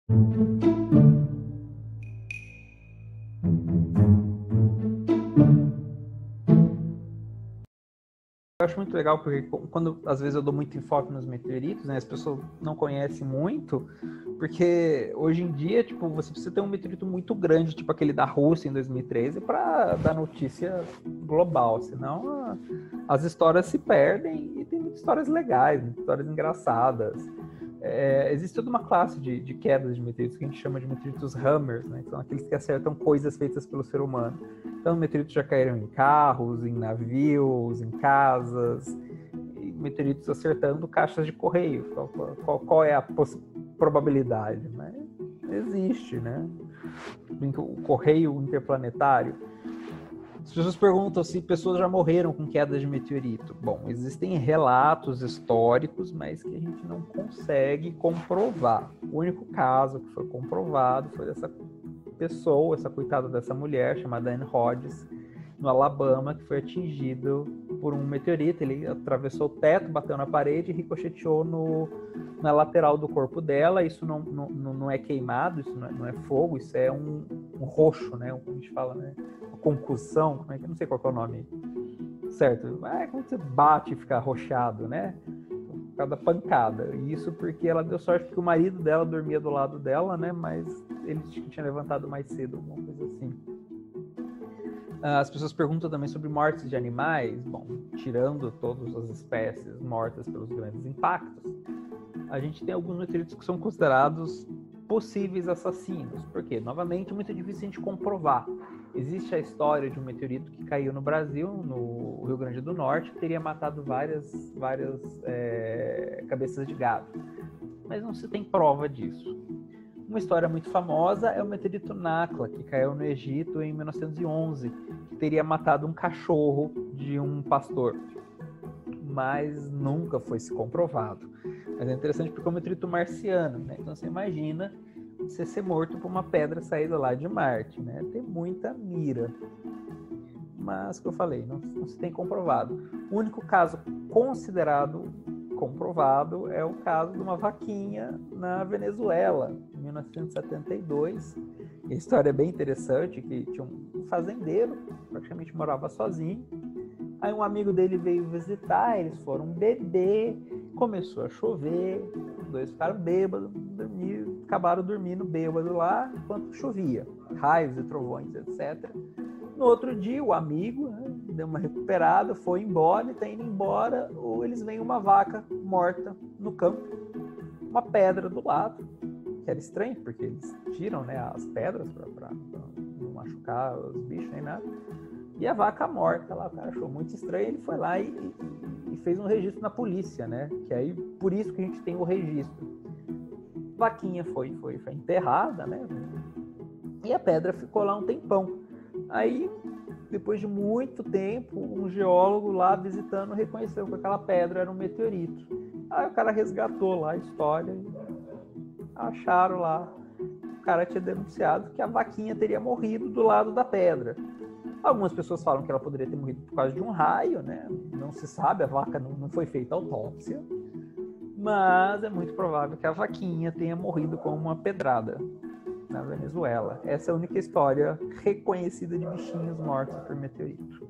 Eu acho muito legal porque quando às vezes eu dou muito enfoque nos meteoritos, né, as pessoas não conhecem muito, porque hoje em dia, tipo, você precisa ter um meteorito muito grande, tipo aquele da Rússia em 2013, para dar notícia global, senão as histórias se perdem e tem muitas histórias legais, muitas histórias engraçadas. Existe toda uma classe de quedas de meteoritos que a gente chama de meteoritos Hammers, né? Que são aqueles que acertam coisas feitas pelo ser humano. Então, meteoritos já caíram em carros, em navios, em casas, e meteoritos acertando caixas de correio. Qual é a probabilidade? Mas existe, né? O correio interplanetário. As pessoas perguntam se pessoas já morreram com quedas de meteorito. Bom, existem relatos históricos, mas que a gente não consegue comprovar. O único caso que foi comprovado foi dessa pessoa, essa coitada dessa mulher, chamada Anne Hodges, no Alabama, que foi atingido por um meteorito. Ele atravessou o teto, bateu na parede e ricocheteou na lateral do corpo dela. Isso não é queimado, isso não é fogo, isso é um roxo, né? Como a gente fala, né? Concussão, como é que não sei qual é o nome certo, é quando você bate e fica arroxado, né, por causa da pancada. E isso porque ela deu sorte porque o marido dela dormia do lado dela, né, mas ele tinha levantado mais cedo, alguma coisa assim. As pessoas perguntam também sobre mortes de animais. Bom, tirando todas as espécies mortas pelos grandes impactos, a gente tem alguns meteoritos que são considerados possíveis assassinos. Por quê? Novamente, é muito difícil a gente comprovar. Existe a história de um meteorito que caiu no Brasil, no Rio Grande do Norte, que teria matado várias cabeças de gado. Mas não se tem prova disso. Uma história muito famosa é o meteorito Nakla, que caiu no Egito em 1911, que teria matado um cachorro de um pastor. Mas nunca foi se comprovado. Mas é interessante porque é um meteorito marciano, né? Então você imagina você ser morto por uma pedra saída lá de Marte, né? Tem muita mira. Mas, como eu falei, não se tem comprovado. O único caso considerado comprovado é o caso de uma vaquinha na Venezuela, em 1972. E a história é bem interessante, que tinha um fazendeiro, praticamente morava sozinho. Aí um amigo dele veio visitar, eles foram beber, começou a chover, os dois ficaram bêbados, acabaram dormindo bêbado lá enquanto chovia, raios e trovões, etc. No outro dia, o amigo, né, deu uma recuperada, foi embora, e tá indo embora, ou eles veem uma vaca morta no campo, uma pedra do lado, que era estranho, porque eles tiram, né, as pedras para não machucar os bichos nem nada. E a vaca morta lá, o cara achou muito estranho, ele foi lá e fez um registro na polícia, né? Que aí, por isso que a gente tem o registro. A vaquinha foi enterrada, né? E a pedra ficou lá um tempão. Aí, depois de muito tempo, um geólogo lá visitando reconheceu que aquela pedra era um meteorito. Aí o cara resgatou lá a história e acharam lá. O cara tinha denunciado que a vaquinha teria morrido do lado da pedra. Algumas pessoas falam que ela poderia ter morrido por causa de um raio, né? Não se sabe, a vaca não foi feita autópsia. Mas é muito provável que a vaquinha tenha morrido com uma pedrada na Venezuela. Essa é a única história reconhecida de bichinhos mortos por meteorito.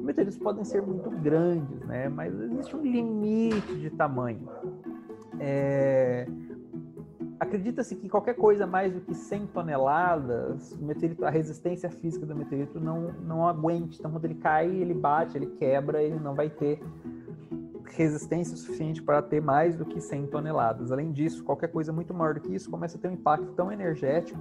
Meteoritos podem ser muito grandes, né? Mas existe um limite de tamanho. Acredita-se que qualquer coisa mais do que 100 toneladas, o meteorito, a resistência física do meteorito não aguente. Então, quando ele cai, ele bate, ele quebra, ele não vai ter resistência suficiente para ter mais do que 100 toneladas. Além disso, qualquer coisa muito maior do que isso começa a ter um impacto tão energético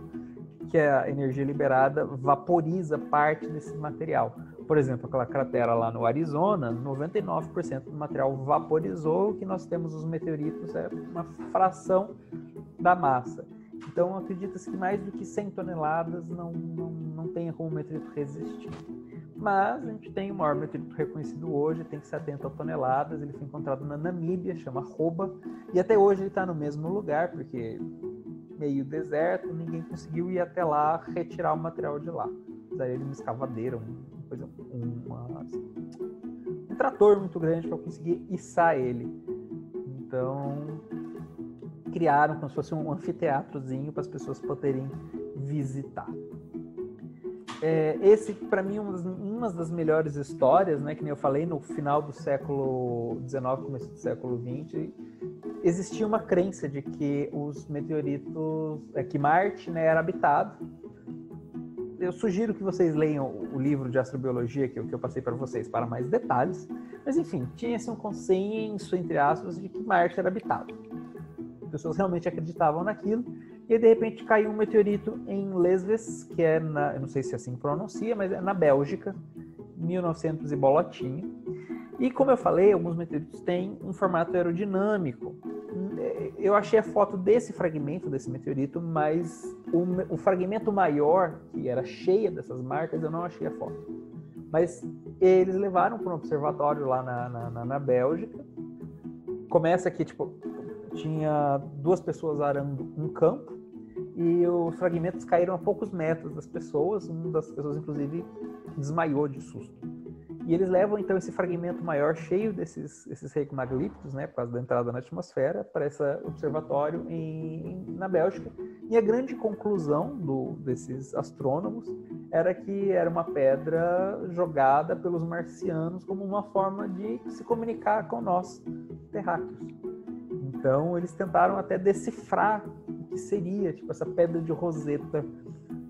que a energia liberada vaporiza parte desse material. Por exemplo, aquela cratera lá no Arizona, 99% do material vaporizou. O que nós temos os meteoritos é uma fração da massa. Então, acredita-se que mais do que 100 toneladas não tenha como o meteorito resistir. Mas a gente tem o maior meteorito reconhecido hoje, tem 70 toneladas, ele foi encontrado na Namíbia, chama Roba, e até hoje ele está no mesmo lugar, porque meio deserto, ninguém conseguiu ir até lá retirar o material de lá. Daí ele uma escavadeira, um trator muito grande para conseguir içar ele. Então, criaram como se fosse um anfiteatrozinho para as pessoas poderem visitar. Esse, para mim, uma das melhores histórias, né? Que nem eu falei, no final do século XIX, começo do século XX, existia uma crença de que os meteoritos, que Marte, né, era habitado. Eu sugiro que vocês leiam o livro de astrobiologia que eu passei para vocês para mais detalhes. Mas, enfim, tinha-se um consenso, entre aspas, de que Marte era habitado. As pessoas realmente acreditavam naquilo. E, de repente, caiu um meteorito em Lesves, que é eu não sei se assim pronuncia, mas é na Bélgica, 1900 e bolotinha. E, como eu falei, alguns meteoritos têm um formato aerodinâmico. Eu achei a foto desse fragmento, desse meteorito, mas o fragmento maior, que era cheia dessas marcas, eu não achei a foto. Mas eles levaram para um observatório lá na Bélgica. Começa que, tipo, tinha 2 pessoas arando um campo e os fragmentos caíram a poucos metros das pessoas. Uma das pessoas, inclusive, desmaiou de susto. E eles levam, então, esse fragmento maior, cheio desses reicmaglípticos, né, por causa da entrada na atmosfera, para esse observatório na Bélgica. E a grande conclusão desses astrônomos era que era uma pedra jogada pelos marcianos como uma forma de se comunicar com nós, terráqueos. Então, eles tentaram até decifrar o que seria, tipo, essa pedra de Roseta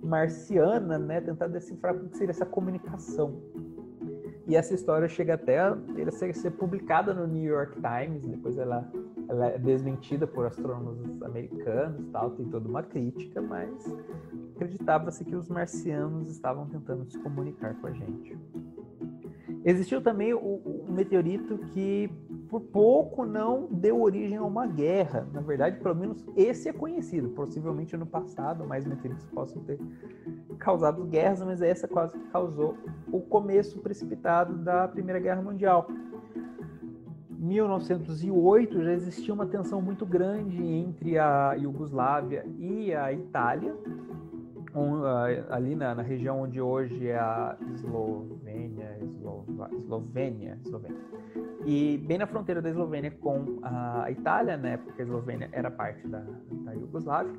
marciana, né, tentar decifrar o que seria essa comunicação. E essa história chega até a ser publicada no New York Times, depois ela é desmentida por astrônomos americanos, tal, tem toda uma crítica, mas acreditava-se que os marcianos estavam tentando se comunicar com a gente. Existiu também o meteorito que, por pouco, não deu origem a uma guerra. Na verdade, pelo menos esse é conhecido. Possivelmente no passado, mais meteoritos possam ter causado guerras, mas essa quase causou o começo precipitado da Primeira Guerra Mundial. Em 1908 já existia uma tensão muito grande entre a Iugoslávia e a Itália, ali na região onde hoje é a Eslovênia. E bem na fronteira da Eslovênia com a Itália, né, porque a Eslovênia era parte da Iugoslávia,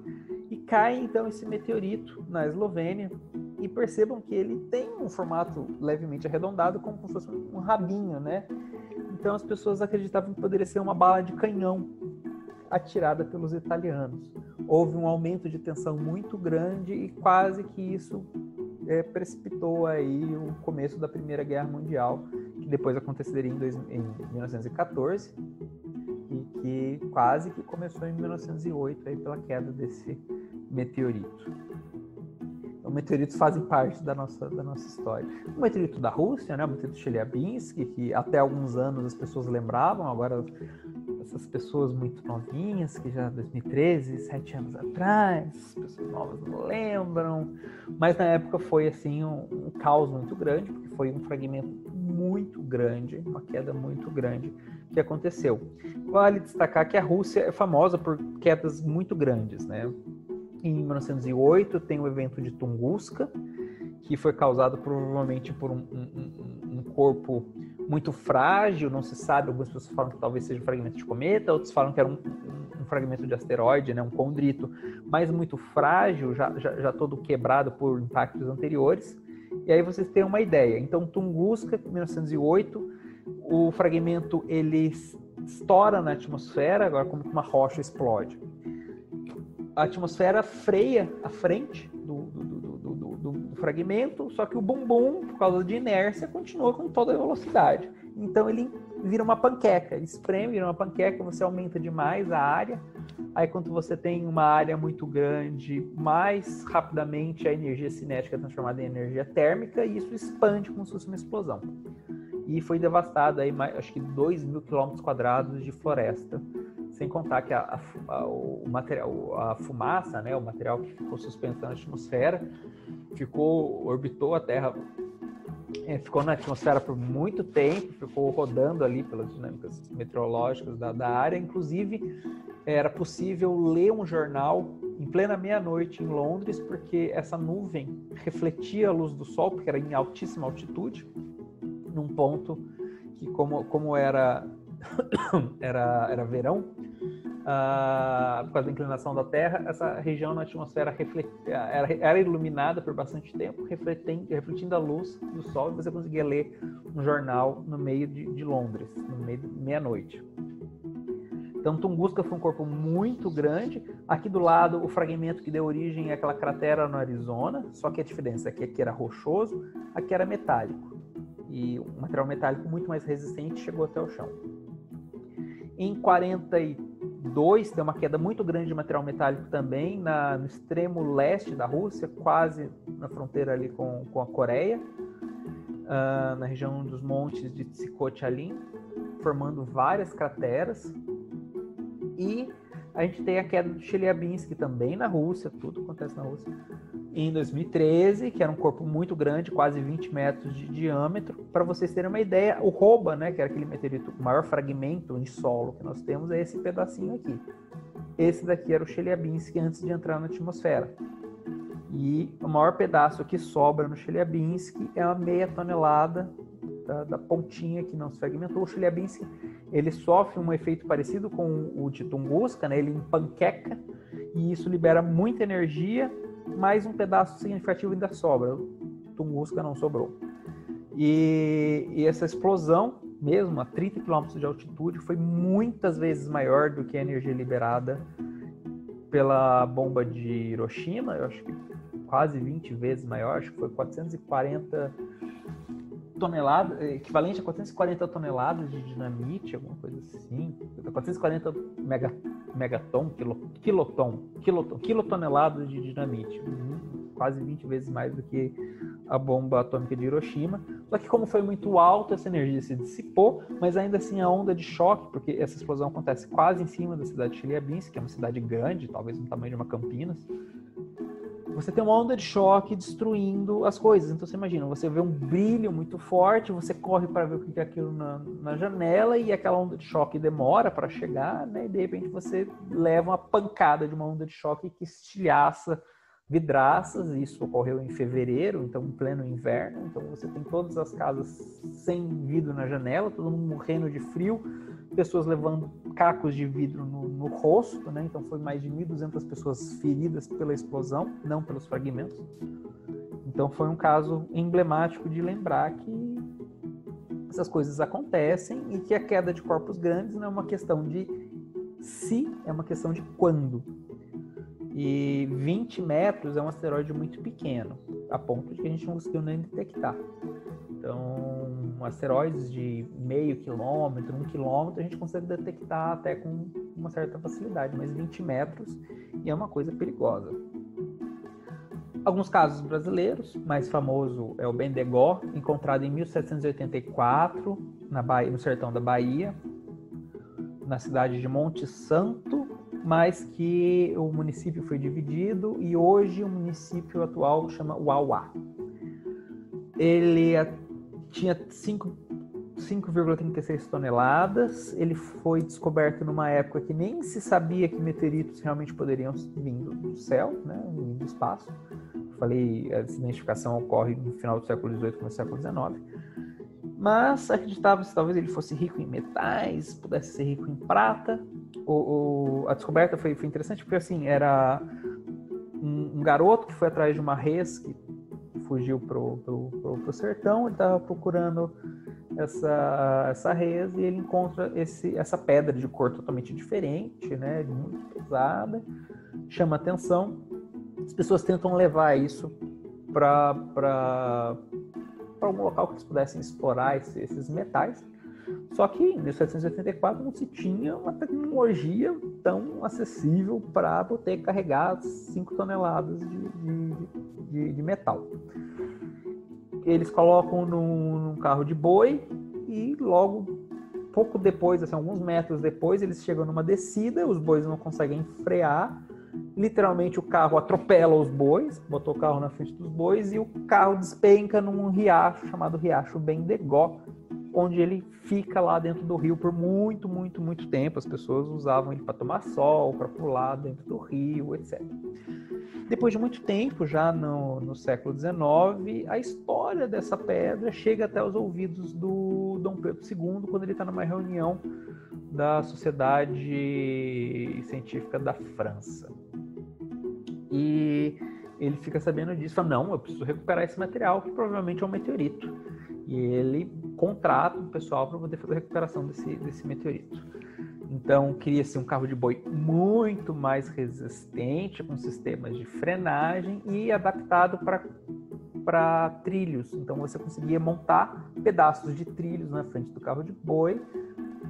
e cai então esse meteorito na Eslovênia, e percebam que ele tem um formato levemente arredondado, como se fosse um rabinho, né? Então as pessoas acreditavam que poderia ser uma bala de canhão atirada pelos italianos. Houve um aumento de tensão muito grande e quase que isso precipitou aí o começo da Primeira Guerra Mundial, que depois aconteceria em 1914 e que quase que começou em 1908 aí pela queda desse meteorito. Então, meteoritos fazem parte da nossa história. O meteorito da Rússia, né, o meteorito Chelyabinsk, que até alguns anos as pessoas lembravam, agora essas pessoas muito novinhas, que já 2013, 7 anos atrás, as pessoas novas não lembram, mas na época foi assim um caos muito grande, porque foi um fragmento muito grande, uma queda muito grande que aconteceu. Vale destacar que a Rússia é famosa por quedas muito grandes, né? Em 1908 tem o evento de Tunguska, que foi causado provavelmente por um corpo muito frágil, não se sabe, algumas pessoas falam que talvez seja um fragmento de cometa, outros falam que era um fragmento de asteroide, né, um condrito, mas muito frágil, já todo quebrado por impactos anteriores. E aí vocês têm uma ideia. Então, Tunguska, 1908, o fragmento ele estoura na atmosfera, agora como uma rocha explode. A atmosfera freia a frente do fragmento, só que o bumbum, por causa de inércia, continua com toda a velocidade. Então ele vira uma panqueca, ele espreme, vira uma panqueca, você aumenta demais a área. Aí quando você tem uma área muito grande, mais rapidamente a energia cinética é transformada em energia térmica e isso expande como se fosse uma explosão. E foi devastado aí, acho que 2.000 km² de floresta. Sem contar que o material, a fumaça, né, o material que ficou suspenso na atmosfera, orbitou a Terra, ficou na atmosfera por muito tempo, ficou rodando ali pelas dinâmicas meteorológicas da área. Inclusive, era possível ler um jornal em plena meia-noite em Londres, porque essa nuvem refletia a luz do sol, porque era em altíssima altitude, num ponto que, como era verão, por causa da inclinação da Terra, essa região na atmosfera era iluminada por bastante tempo, refletindo a luz do Sol, e você conseguia ler um jornal no meio de Londres, no meio de meia-noite. Então, Tunguska foi um corpo muito grande. Aqui do lado, o fragmento que deu origem àquela cratera no Arizona, só que a diferença é que aqui era rochoso, aqui era metálico. E um material metálico muito mais resistente chegou até o chão. Em 42, tem uma queda muito grande de material metálico também, no extremo leste da Rússia, quase na fronteira ali com a Coreia, na região dos montes de Tsikotchalin, formando várias crateras. E a gente tem a queda do Chelyabinsk também na Rússia, tudo acontece na Rússia, em 2013, que era um corpo muito grande, quase 20 metros de diâmetro. Para vocês terem uma ideia, o Roba, né, que era aquele meteorito, o maior fragmento em solo que nós temos, é esse pedacinho aqui. Esse daqui era o Chelyabinsk antes de entrar na atmosfera. E o maior pedaço que sobra no Chelyabinsk é uma meia tonelada da pontinha que não se fragmentou. O Chelyabinsk, ele sofre um efeito parecido com o de Tunguska, né? Ele empanqueca e isso libera muita energia, mas um pedaço significativo ainda sobra. Tunguska não sobrou. E essa explosão, mesmo a 30 km de altitude, foi muitas vezes maior do que a energia liberada pela bomba de Hiroshima. Eu acho que quase 20 vezes maior, acho que foi 440 toneladas, equivalente a 440 toneladas de dinamite, alguma coisa assim, 440 quilotoneladas de dinamite, quase 20 vezes mais do que a bomba atômica de Hiroshima. Só que como foi muito alto, essa energia se dissipou, mas ainda assim a onda de choque, porque essa explosão acontece quase em cima da cidade de Chelyabinsk, que é uma cidade grande, talvez no tamanho de uma Campinas, você tem uma onda de choque destruindo as coisas. Então você imagina, você vê um brilho muito forte, você corre para ver o que é aquilo na janela, e aquela onda de choque demora para chegar, né? E de repente você leva uma pancada de uma onda de choque que estilhaça vidraças. Isso ocorreu em fevereiro, então em pleno inverno. Então você tem todas as casas sem vidro na janela, todo mundo morrendo de frio, pessoas levando cacos de vidro no rosto, né? Então foi mais de 1.200 pessoas feridas pela explosão, não pelos fragmentos. Então foi um caso emblemático de lembrar que essas coisas acontecem e que a queda de corpos grandes não é uma questão de se, é uma questão de quando. E 20 metros é um asteroide muito pequeno, a ponto de que a gente não conseguiu nem detectar. Então, asteroides de meio quilômetro, 1 quilômetro, a gente consegue detectar até com uma certa facilidade, mas 20 metros e é uma coisa perigosa. Alguns casos brasileiros, mais famoso é o Bendegó, encontrado em 1784, na Bahia, no sertão da Bahia, na cidade de Monte Santo, mas que o município foi dividido e hoje o município atual chama Uauá. Ele tinha 5,36 toneladas, ele foi descoberto numa época que nem se sabia que meteoritos realmente poderiam vir do céu, né, do espaço. Falei, a identificação ocorre no final do século XVIII, começo do século XIX. Mas acreditava-se que talvez ele fosse rico em metais, pudesse ser rico em prata. A descoberta foi interessante porque assim, era um garoto que foi atrás de uma res que fugiu pro sertão. Ele estava procurando essa res e ele encontra essa pedra de cor totalmente diferente, né, muito pesada, chama atenção. As pessoas tentam levar isso para algum local que eles pudessem explorar esses metais. Só que em 1784 não se tinha uma tecnologia tão acessível para poder carregar 5 toneladas de metal. Eles colocam num carro de boi e logo, pouco depois, assim, alguns metros depois, eles chegam numa descida, os bois não conseguem frear, literalmente o carro atropela os bois, botou o carro na frente dos bois e o carro despenca num riacho chamado Riacho Bendegó, onde ele fica lá dentro do rio por muito, muito, muito tempo. As pessoas usavam ele para tomar sol, para pular dentro do rio, etc. Depois de muito tempo, já no século XIX, a história dessa pedra chega até os ouvidos do Dom Pedro II, quando ele está numa reunião da Sociedade Científica da França. E ele fica sabendo disso, fala, não, eu preciso recuperar esse material, que provavelmente é um meteorito. E ele contrata o pessoal para poder fazer a recuperação desse meteorito. Então, cria-se um carro de boi muito mais resistente, com sistemas de frenagem e adaptado para trilhos. Então, você conseguia montar pedaços de trilhos na frente do carro de boi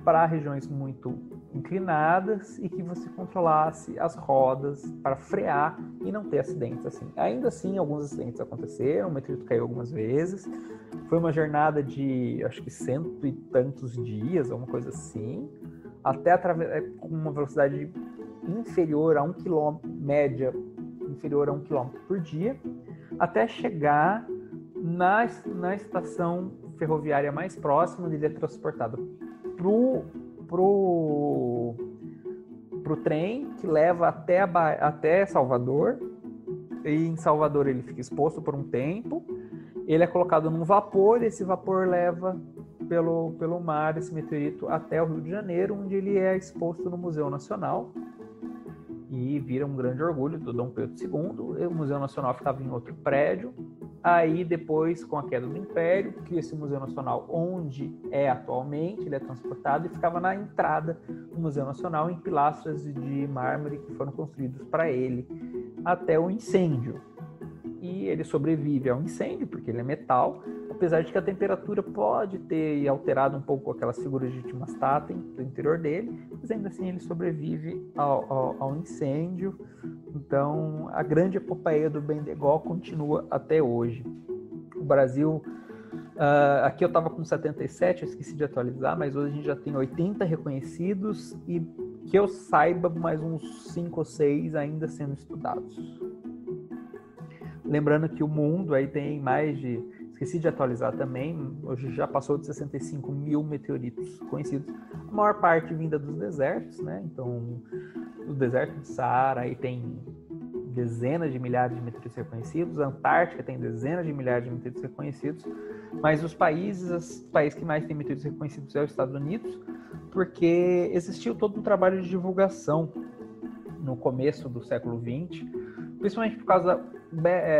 para regiões muito inclinadas e que você controlasse as rodas para frear e não ter acidentes assim. Ainda assim, alguns acidentes aconteceram, o meteorito caiu algumas vezes. Foi uma jornada de, acho que 100 e tantos dias, alguma coisa assim, até com uma velocidade inferior a 1 km, média inferior a 1 km por dia, até chegar na estação ferroviária mais próxima, onde ele é transportado pro trem que leva até Salvador. E em Salvador ele fica exposto por um tempo. Ele é colocado num vapor, e esse vapor leva pelo mar esse meteorito até o Rio de Janeiro, onde ele é exposto no Museu Nacional e vira um grande orgulho do Dom Pedro II. O Museu Nacional ficava em outro prédio. Aí depois, com a queda do Império, cria-se o Museu Nacional onde é atualmente, ele é transportado e ficava na entrada do Museu Nacional em pilastras de mármore que foram construídos para ele até o incêndio. E ele sobrevive ao incêndio, porque ele é metal, apesar de que a temperatura pode ter alterado um pouco aquelas figuras de Timastaten do interior dele, mas ainda assim ele sobrevive ao incêndio. Então, a grande epopeia do Bendegó continua até hoje. O Brasil, aqui eu estava com 77, eu esqueci de atualizar, mas hoje a gente já tem 80 reconhecidos e, que eu saiba, mais uns 5 ou 6 ainda sendo estudados. Lembrando que o mundo aí tem mais de... Esqueci de atualizar também, hoje já passou de 65 mil meteoritos conhecidos. A maior parte vinda dos desertos, né? Então, o deserto de Saara aí tem dezenas de milhares de meteoritos reconhecidos. A Antártica tem dezenas de milhares de meteoritos reconhecidos. Mas os países que mais têm meteoritos reconhecidos é os Estados Unidos, porque existiu todo um trabalho de divulgação no começo do século XX, principalmente por causa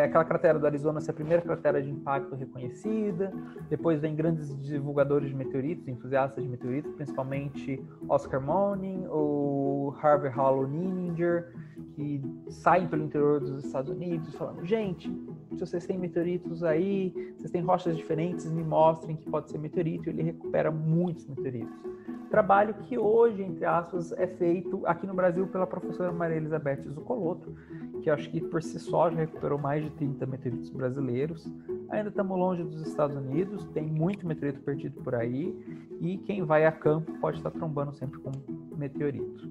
aquela cratera do Arizona ser a primeira cratera de impacto reconhecida. Depois vem grandes divulgadores de meteoritos, entusiastas de meteoritos, principalmente Oscar Monning ou Harvey Hallow Nininger, que saem pelo interior dos Estados Unidos falando, gente, se vocês têm meteoritos aí, vocês têm rochas diferentes, me mostrem que pode ser meteorito. E ele recupera muitos meteoritos. Trabalho que hoje, entre aspas, é feito aqui no Brasil pela professora Maria Elizabeth Zuccolotto, que eu acho que por si só já recuperou mais de 30 meteoritos brasileiros. Ainda estamos longe dos Estados Unidos, tem muito meteorito perdido por aí, e quem vai a campo pode estar trombando sempre com meteorito.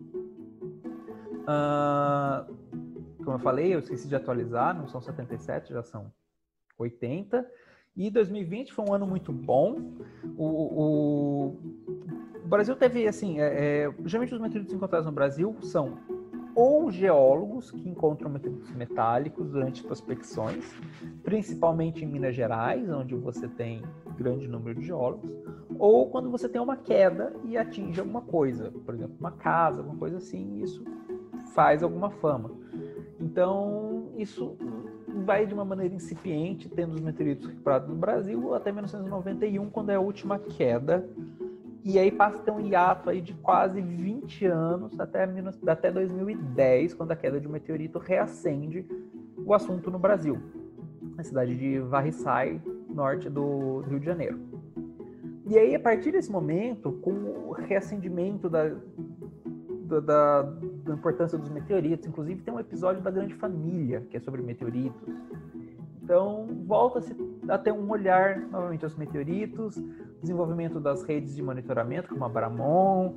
Como eu falei, eu esqueci de atualizar, não são 77, já são 80. E 2020 foi um ano muito bom. O Brasil teve, assim, geralmente os meteoritos encontrados no Brasil são ou geólogos que encontram meteoritos metálicos durante prospecções, principalmente em Minas Gerais, onde você tem grande número de geólogos, ou quando você tem uma queda e atinge alguma coisa, por exemplo, uma casa, alguma coisa assim, e isso faz alguma fama. Então, isso vai de uma maneira incipiente, tendo os meteoritos recuperados no Brasil até 1991, quando é a última queda. E aí passa a ter um hiato aí de quase 20 anos, até 2010, quando a queda de um meteorito reacende o assunto no Brasil, na cidade de Varriçai, norte do Rio de Janeiro. E aí, a partir desse momento, com o reacendimento da importância dos meteoritos, inclusive tem um episódio da Grande Família, que é sobre meteoritos. Então, volta-se a ter um olhar novamente aos meteoritos, desenvolvimento das redes de monitoramento, como a Bramon,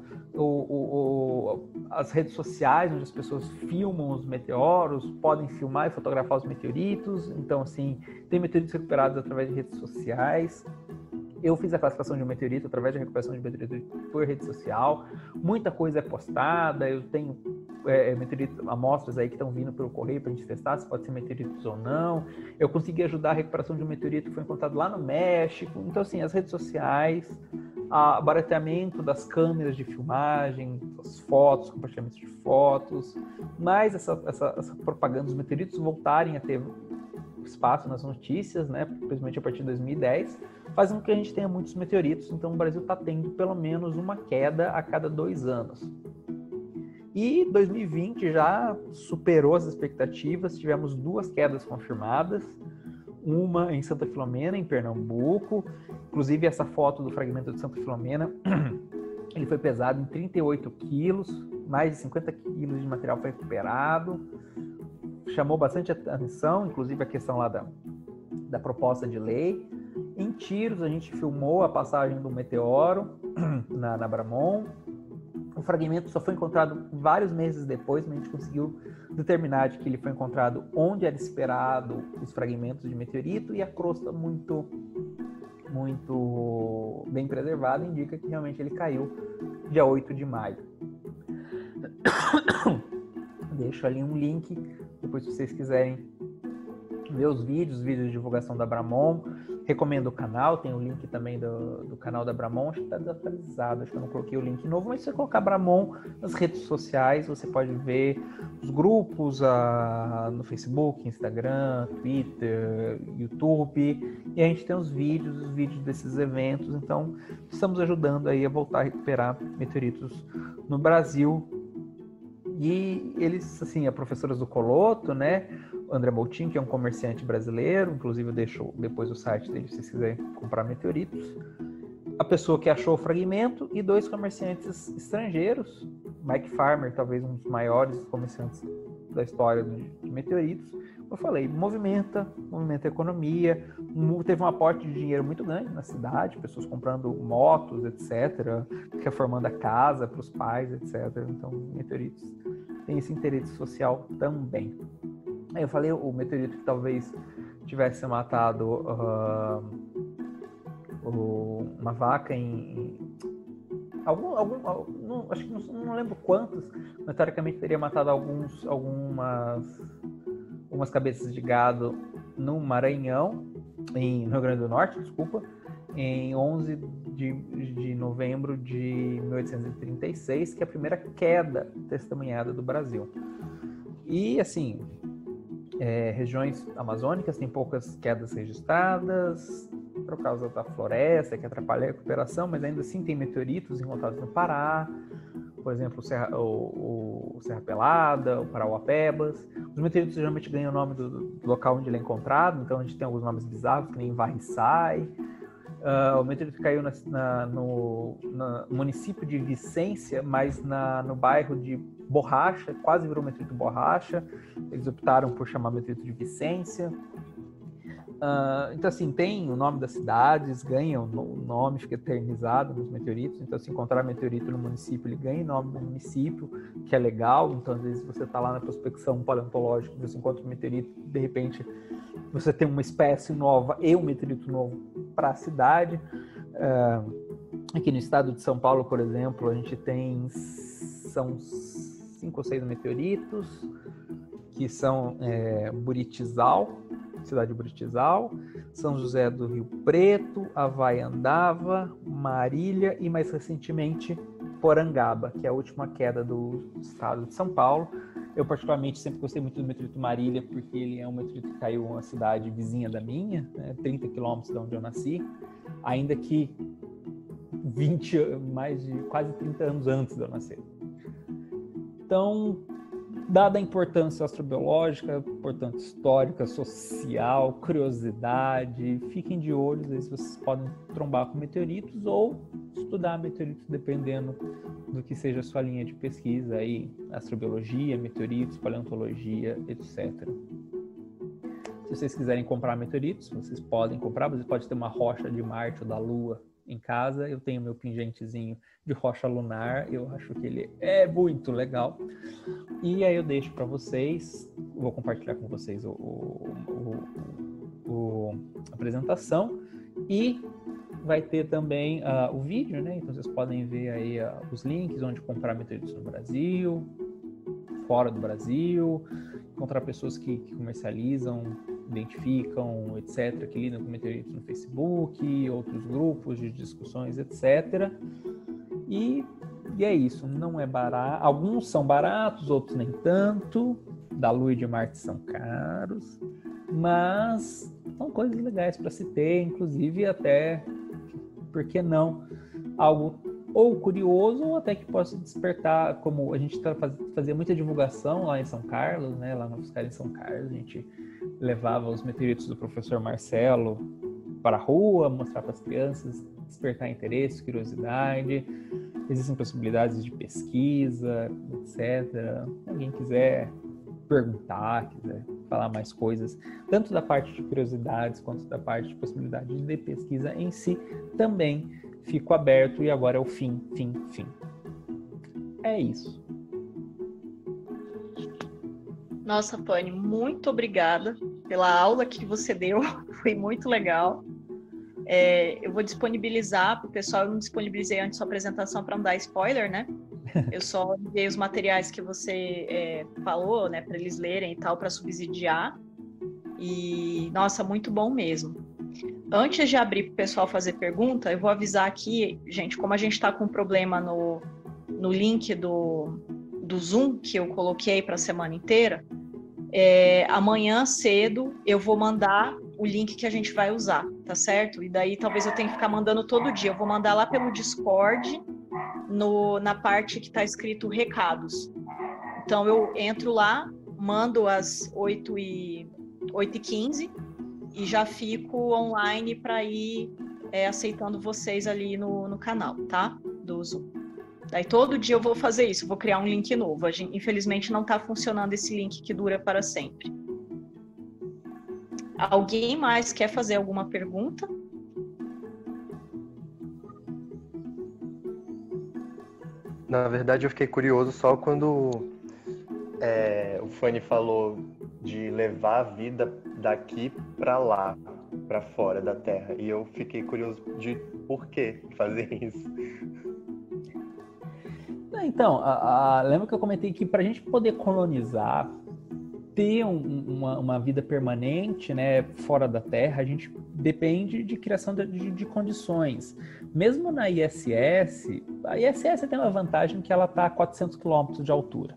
as redes sociais, onde as pessoas filmam os meteoros, podem filmar e fotografar os meteoritos. Então, assim, tem meteoritos recuperados através de redes sociais. Eu fiz a classificação de um meteorito através da recuperação de meteorito por rede social. Muita coisa é postada. Eu tenho amostras aí que estão vindo pelo correio para a gente testar se pode ser meteoritos ou não. Eu consegui ajudar a recuperação de um meteorito que foi encontrado lá no México. Então, assim, as redes sociais barateamento das câmeras de filmagem, as fotos, compartilhamento de fotos, mas essa propaganda dos meteoritos voltarem a ter espaço nas notícias, né, principalmente a partir de 2010, faz com que a gente tenha muitos meteoritos. Então o Brasil está tendo pelo menos uma queda a cada 2 anos. E 2020 já superou as expectativas, tivemos 2 quedas confirmadas, uma em Santa Filomena, em Pernambuco. Inclusive essa foto do fragmento de Santa Filomena, ele foi pesado em 38 quilos, mais de 50 quilos de material foi recuperado. Chamou bastante atenção, inclusive a questão lá da proposta de lei. Em Tiros, a gente filmou a passagem do meteoro na Bramon. O fragmento só foi encontrado vários meses depois, mas a gente conseguiu determinar de que ele foi encontrado onde era esperado os fragmentos de meteorito, e a crosta muito bem preservada indica que realmente ele caiu dia 8 de maio. Deixo ali um link, depois se vocês quiserem ver os vídeos de divulgação da Bramon. Recomendo o canal, tem o link também do canal da Bramon, acho que está desatualizado, acho que eu não coloquei o link novo, mas se você colocar Bramon nas redes sociais, você pode ver os grupos no Facebook, Instagram, Twitter, YouTube, e a gente tem os vídeos desses eventos. Então estamos ajudando aí a voltar a recuperar meteoritos no Brasil. E eles, assim, a professora Zuccolotto, né, André Moutin, que é um comerciante brasileiro, inclusive eu deixo depois o site dele se vocês quiserem comprar meteoritos, a pessoa que achou o fragmento, e 2 comerciantes estrangeiros, Mike Farmer, talvez um dos maiores comerciantes da história de meteoritos. Eu falei, movimenta a economia, teve um aporte de dinheiro muito grande na cidade, pessoas comprando motos, etc., reformando a casa para os pais, etc. Então, meteoritos tem esse interesse social também. Aí eu falei o meteorito que talvez tivesse matado uma vaca acho que não lembro quantos, mas teoricamente teria matado algumas cabeças de gado no Maranhão, no Rio Grande do Norte, desculpa, em 11 de novembro de 1836, que é a primeira queda testemunhada do Brasil. E, assim, regiões amazônicas têm poucas quedas registradas, por causa da floresta, que atrapalha a recuperação, mas ainda assim tem meteoritos encontrados no Pará, por exemplo, o Serra Pelada, o Parauapebas. Os meteoritos geralmente ganham o nome do local onde ele é encontrado, então a gente tem alguns nomes bizarros, que nem Varriçai. O meteorito caiu no município de Vicência, mas no bairro de Borracha, quase virou meteorito Borracha. Eles optaram por chamar meteorito de Vicência. Então, assim, tem o nome das cidades, ganha o nome, fica eternizado nos meteoritos. Então, se encontrar meteorito no município, ele ganha o nome do município, que é legal. Então, às vezes, você está lá na prospecção paleontológica, você encontra um meteorito, de repente, você tem uma espécie nova e um meteorito novo para a cidade. Aqui no estado de São Paulo, por exemplo, a gente são 5 ou 6 meteoritos, que são Buritizal, cidade de Buritizal, São José do Rio Preto, Havaiandava, Marília e, mais recentemente, Porangaba, que é a última queda do estado de São Paulo. Eu, particularmente, sempre gostei muito do meteorito Marília, porque ele é um meteorito que caiu em uma cidade vizinha da minha, 30 quilômetros de onde eu nasci, ainda que mais de quase 30 anos antes de eu nascer. Então, dada a importância astrobiológica, importância histórica, social, curiosidade, fiquem de olho, às vezes vocês podem trombar com meteoritos ou estudar meteoritos, dependendo do que seja a sua linha de pesquisa, aí, astrobiologia, meteoritos, paleontologia, etc. Se vocês quiserem comprar meteoritos, vocês podem comprar, você pode ter uma rocha de Marte ou da Lua em casa. Eu tenho meu pingentezinho de rocha lunar, eu acho que ele é muito legal. E aí eu deixo para vocês, vou compartilhar com vocês a apresentação, e vai ter também o vídeo, né? Então vocês podem ver aí os links onde comprar meteoritos no Brasil, fora do Brasil, encontrar pessoas que comercializam identificam, etc., que lidam com meteoritos no Facebook, outros grupos de discussões, etc. E é isso, não é barato. Alguns são baratos, outros nem tanto. Da Lua e de Marte são caros, mas são coisas legais para se ter, inclusive até, por que não, algo ou curioso ou até que possa despertar, como a gente fazia muita divulgação lá em São Carlos, né, lá na UFSCar em São Carlos, a gente levava os meteoritos do professor Marcelo para a rua, mostrar para as crianças, despertar interesse, curiosidade. Existem possibilidades de pesquisa, etc. Se alguém quiser perguntar, quiser falar mais coisas, tanto da parte de curiosidades quanto da parte de possibilidade de pesquisa em si, também fico aberto. E agora é o fim. É isso. Nossa, Pani, muito obrigada pela aula que você deu, foi muito legal. Eu vou disponibilizar para o pessoal, eu não disponibilizei antes sua apresentação para não dar spoiler, né? Eu só enviei os materiais que você falou, né, para eles lerem e tal, para subsidiar. E, nossa, muito bom mesmo. Antes de abrir para o pessoal fazer pergunta, eu vou avisar aqui, gente, como a gente está com um problema no link do Zoom, que eu coloquei para a semana inteira, amanhã cedo eu vou mandar o link que a gente vai usar, tá certo? E daí talvez eu tenha que ficar mandando todo dia. Eu vou mandar lá pelo Discord, na parte que está escrito recados. Então eu entro lá, mando às 8h15 e já fico online para ir aceitando vocês ali no canal, tá? Do Zoom. Daí todo dia eu vou fazer isso, vou criar um link novo. Infelizmente não está funcionando esse link que dura para sempre. Alguém mais quer fazer alguma pergunta? Na verdade, eu fiquei curioso só quando o Fanny falou de levar a vida daqui para lá, para fora da Terra. E eu fiquei curioso de por que fazer isso. Então, lembra que eu comentei que para a gente poder colonizar, ter uma vida permanente, né, fora da Terra, a gente depende de criação de condições. Mesmo na ISS, a ISS tem uma vantagem que ela está a 400 quilômetros de altura.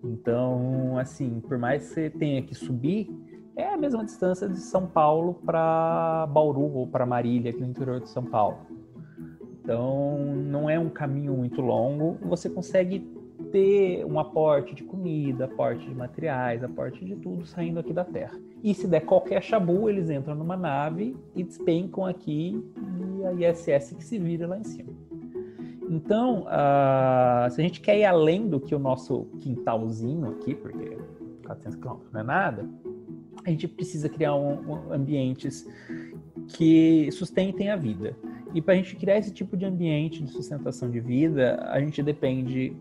Então, assim, por mais que você tenha que subir, é a mesma distância de São Paulo para Bauru ou para Marília, aqui no interior de São Paulo. Então, não é um caminho muito longo. Você consegue ter um aporte de comida, aporte de materiais, aporte de tudo saindo aqui da Terra. E se der qualquer chabu, eles entram numa nave e despencam aqui e a ISS que se vira lá em cima. Então, se a gente quer ir além do que o nosso quintalzinho aqui, porque 400 km não é nada, a gente precisa criar ambientes que sustentem a vida. E para a gente criar esse tipo de ambiente de sustentação de vida, a gente depende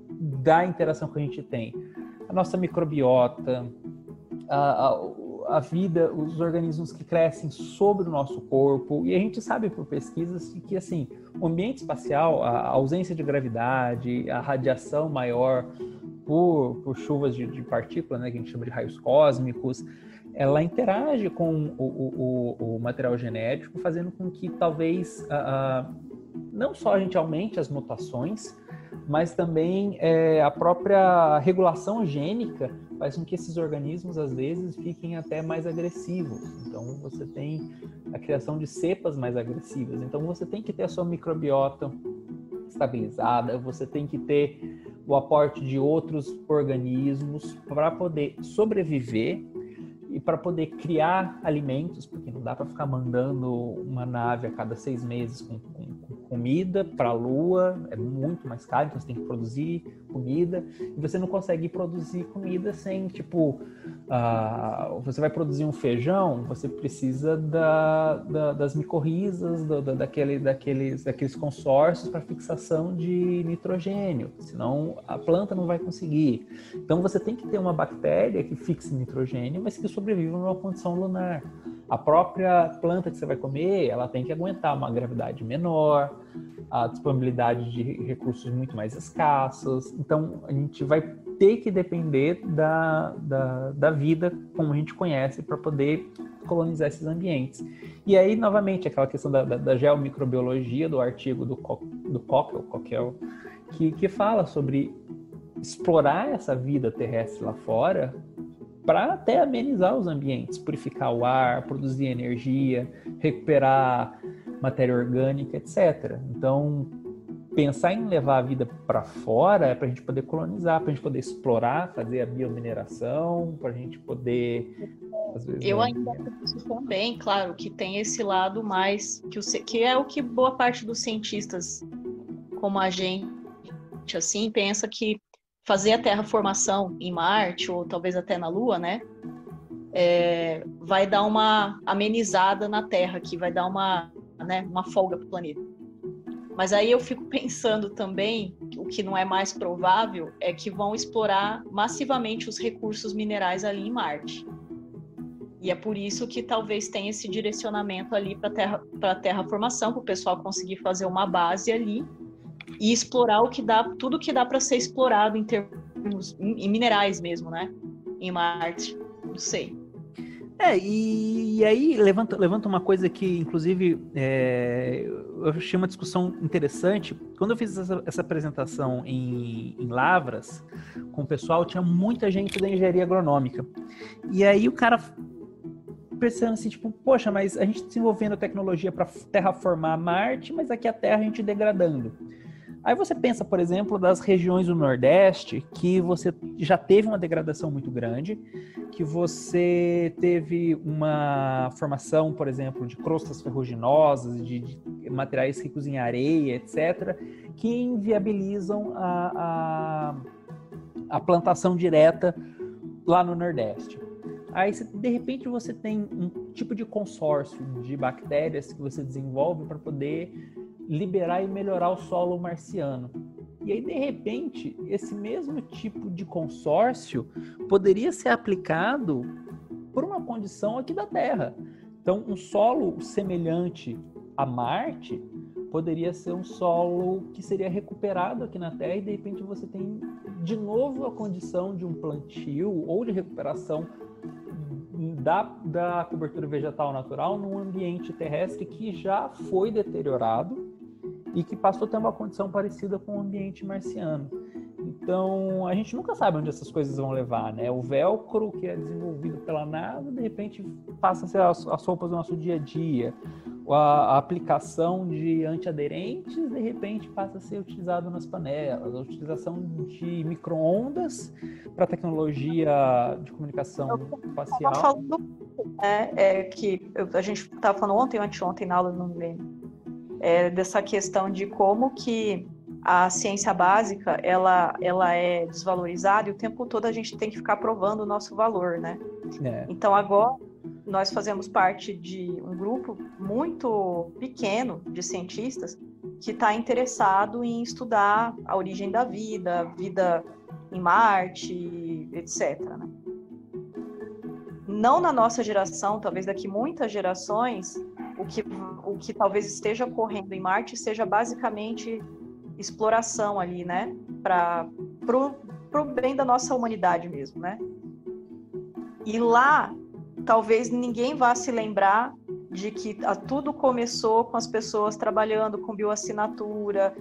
da interação que a gente tem. A nossa microbiota, a vida, os organismos que crescem sobre o nosso corpo. E a gente sabe por pesquisas que assim, o ambiente espacial, a ausência de gravidade, a radiação maior por chuvas de partículas, né, que a gente chama de raios cósmicos, ela interage com o material genético, fazendo com que talvez não só a gente aumente as mutações, mas também a própria regulação gênica faz com que esses organismos, às vezes, fiquem até mais agressivos. Então, você tem a criação de cepas mais agressivas. Então, você tem que ter a sua microbiota estabilizada, você tem que ter o aporte de outros organismos para poder sobreviver e para poder criar alimentos, porque não dá para ficar mandando uma nave a cada 6 meses com comida para a Lua, é muito mais caro, então você tem que produzir comida, e você não consegue produzir comida sem, tipo, você vai produzir um feijão, você precisa das micorrizas, daqueles consórcios para fixação de nitrogênio, senão a planta não vai conseguir. Então você tem que ter uma bactéria que fixe nitrogênio, mas que sobreviva numa condição lunar. A própria planta que você vai comer, ela tem que aguentar uma gravidade menor, a disponibilidade de recursos muito mais escassos. Então, a gente vai ter que depender da vida como a gente conhece para poder colonizar esses ambientes. E aí, novamente, aquela questão da geomicrobiologia, do artigo do Cockell, que fala sobre explorar essa vida terrestre lá fora para até amenizar os ambientes, purificar o ar, produzir energia, recuperar matéria orgânica, etc. Então, pensar em levar a vida para fora é para a gente poder colonizar, para a gente poder explorar, fazer a biomineração, para a gente poder... Às vezes, eu ainda penso também, claro, que tem esse lado mais, que é o que boa parte dos cientistas, como a gente, assim, pensa que fazer a terraformação em Marte, ou talvez até na Lua, né, vai dar uma amenizada na Terra, que vai dar uma folga para o planeta. Mas aí eu fico pensando também, o que não é mais provável, é que vão explorar massivamente os recursos minerais ali em Marte. E é por isso que talvez tenha esse direcionamento ali para a terraformação, para o pessoal conseguir fazer uma base ali e explorar tudo que dá para ser explorado em termos em minerais mesmo, né? Em Marte, não sei. E aí levanta uma coisa que, inclusive, eu achei uma discussão interessante. Quando eu fiz essa apresentação em Lavras, com o pessoal, tinha muita gente da engenharia agronômica. E aí o cara pensando assim, tipo, poxa, mas a gente desenvolvendo tecnologia para terraformar Marte, mas aqui a Terra a gente degradando. Aí você pensa, por exemplo, das regiões do Nordeste, que você já teve uma degradação muito grande, que você teve uma formação, por exemplo, de crostas ferruginosas, de materiais ricos em areia, etc., que inviabilizam a plantação direta lá no Nordeste. Aí, de repente, você tem um tipo de consórcio de bactérias que você desenvolve para poder liberar e melhorar o solo marciano. E aí, de repente, esse mesmo tipo de consórcio poderia ser aplicado por uma condição aqui da Terra. Então, um solo semelhante a Marte poderia ser um solo que seria recuperado aqui na Terra e, de repente, você tem de novo a condição de um plantio ou de recuperação da cobertura vegetal natural num ambiente terrestre que já foi deteriorado e que passou a ter uma condição parecida com o ambiente marciano. Então, a gente nunca sabe onde essas coisas vão levar, né? O velcro, que é desenvolvido pela NASA, de repente passa a ser as roupas do nosso dia a dia. A aplicação de antiaderentes, de repente, passa a ser utilizado nas panelas. A utilização de micro-ondas para tecnologia de comunicação espacial. A gente estava falando ontem ou anteontem na aula, não me lembro, dessa questão de como que a ciência básica ela é desvalorizada e o tempo todo a gente tem que ficar provando o nosso valor, né? Então agora nós fazemos parte de um grupo muito pequeno de cientistas que está interessado em estudar a origem da vida em Marte, etc., né? Não na nossa geração, talvez daqui muitas gerações, o que talvez esteja ocorrendo em Marte seja basicamente exploração ali, né? Pro bem da nossa humanidade mesmo, né? E lá, talvez ninguém vá se lembrar de que tudo começou com as pessoas trabalhando com bioassinatura,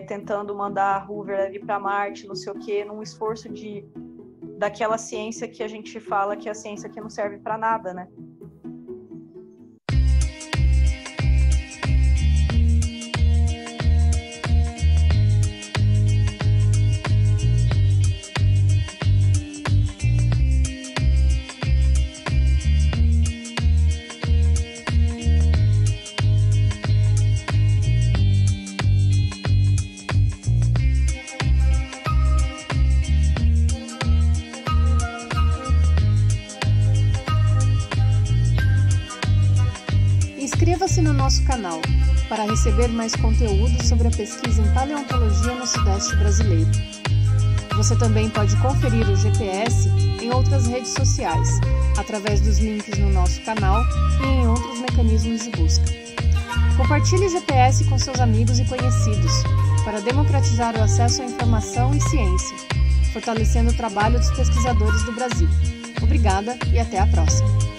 tentando mandar a Hoover ali para Marte, não sei o quê, num esforço daquela ciência que a gente fala que é a ciência que não serve para nada, né? Inscreva-se no nosso canal para receber mais conteúdo sobre a pesquisa em paleontologia no Sudeste brasileiro. Você também pode conferir o GPS em outras redes sociais, através dos links no nosso canal e em outros mecanismos de busca. Compartilhe o GPS com seus amigos e conhecidos para democratizar o acesso à informação e ciência, fortalecendo o trabalho dos pesquisadores do Brasil. Obrigada e até a próxima!